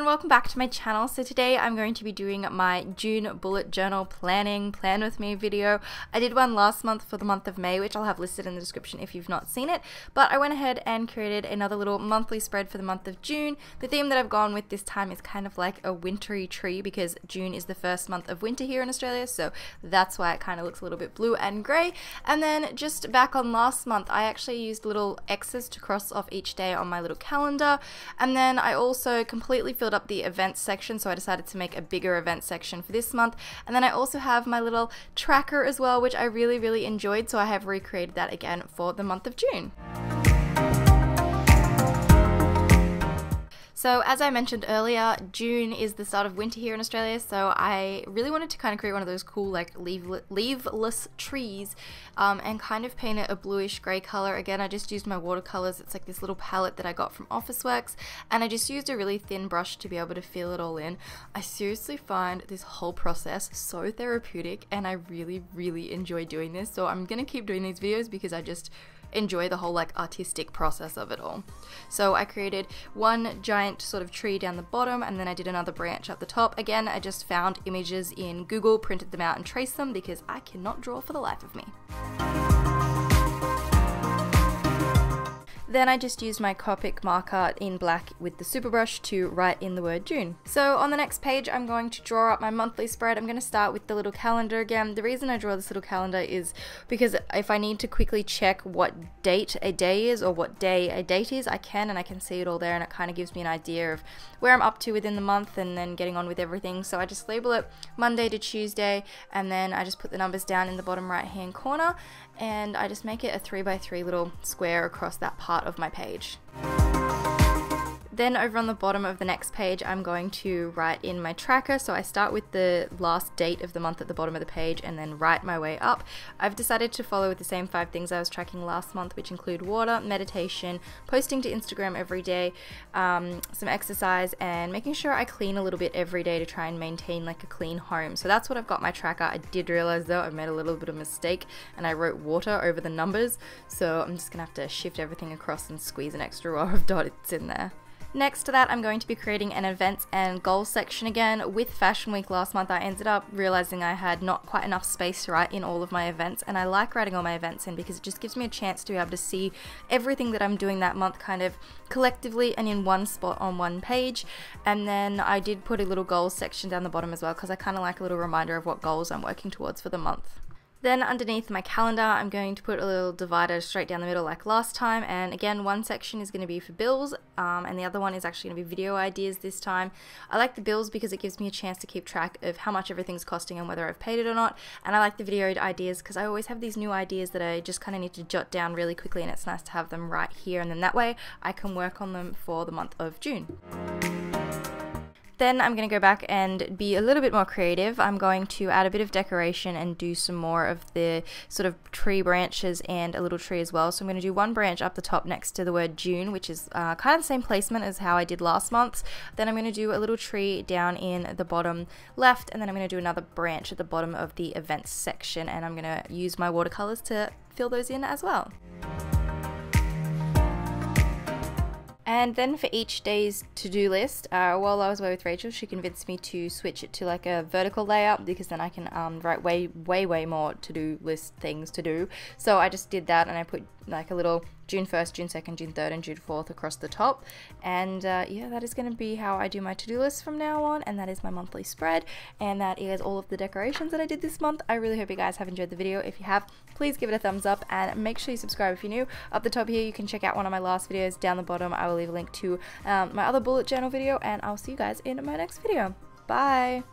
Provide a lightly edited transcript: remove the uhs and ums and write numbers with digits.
welcome back to my channel. So today I'm going to be doing my June bullet journal planning plan with me video. I did one last month for the month of May, which I'll have listed in the description if you've not seen it, but I went ahead and created another little monthly spread for the month of June. The theme that I've gone with this time is kind of like a wintry tree because June is the first month of winter here in Australia, so that's why it kind of looks a little bit blue and grey. And then just back on last month, I actually used little X's to cross off each day on my little calendar, and then I also completely filled up the events section, so I decided to make a bigger event section for this month. And then I also have my little tracker as well, which I really enjoyed, so I have recreated that again for the month of June. So as I mentioned earlier, June is the start of winter here in Australia, so I really wanted to kind of create one of those cool like leaveless trees and kind of paint it a bluish grey colour. Again, I just used my watercolours. It's like this little palette that I got from Officeworks, and I just used a really thin brush to be able to fill it all in. I seriously find this whole process so therapeutic, and I really enjoy doing this, so I'm gonna keep doing these videos because I just enjoy the whole like artistic process of it all. So I created one giant sort of tree down the bottom, and then I did another branch up the top. Again, I just found images in Google, printed them out and traced them because I cannot draw for the life of me. Then I just used my Copic marker in black with the super brush to write in the word June. So on the next page, I'm going to draw up my monthly spread. I'm going to start with the little calendar again. The reason I draw this little calendar is because if I need to quickly check what date a day is or what day a date is, I can, and I can see it all there, and it kind of gives me an idea of where I'm up to within the month and then getting on with everything. So I just label it Monday to Tuesday, and then I just put the numbers down in the bottom right hand corner, and I just make it a 3x3 little square across that part of my page. Then over on the bottom of the next page, I'm going to write in my tracker. So I start with the last date of the month at the bottom of the page and then write my way up. I've decided to follow with the same 5 things I was tracking last month, which include water, meditation, posting to Instagram every day, some exercise, and making sure I clean a little bit every day to try and maintain like a clean home. So that's what I've got my tracker. I did realize though I made a little bit of a mistake and I wrote water over the numbers, so I'm just gonna have to shift everything across and squeeze an extra row of dots in there. Next to that, I'm going to be creating an events and goals section again. With Fashion Week last month, I ended up realizing I had not quite enough space to write in all of my events, and I like writing all my events in because it just gives me a chance to be able to see everything that I'm doing that month kind of collectively and in one spot on one page. And then I did put a little goals section down the bottom as well because I kind of like a little reminder of what goals I'm working towards for the month. Then underneath my calendar, I'm going to put a little divider straight down the middle like last time, and again, one section is going to be for bills, and the other one is actually going to be video ideas this time. I like the bills because it gives me a chance to keep track of how much everything's costing and whether I've paid it or not, and I like the video ideas because I always have these new ideas that I just kind of need to jot down really quickly, and it's nice to have them right here, and then that way I can work on them for the month of June. Then I'm going to go back and be a little bit more creative. I'm going to add a bit of decoration and do some more of the sort of tree branches and a little tree as well. So I'm going to do one branch up the top next to the word June, which is kind of the same placement as how I did last month. Then I'm going to do a little tree down in the bottom left, and then I'm going to do another branch at the bottom of the events section, and I'm going to use my watercolors to fill those in as well. And then for each day's to-do list, while I was away with Rachel, she convinced me to switch it to like a vertical layout because then I can write way more to-do list things to do. So I just did that, and I put like a little June 1st, June 2nd, June 3rd, and June 4th across the top. And yeah, that is going to be how I do my to-do list from now on, and that is my monthly spread, and that is all of the decorations that I did this month. I really hope you guys have enjoyed the video. If you have, please give it a thumbs up, and make sure you subscribe if you're new. Up the top here, you can check out one of my last videos. Down the bottom, I will leave a link to my other bullet journal video, and I'll see you guys in my next video. Bye!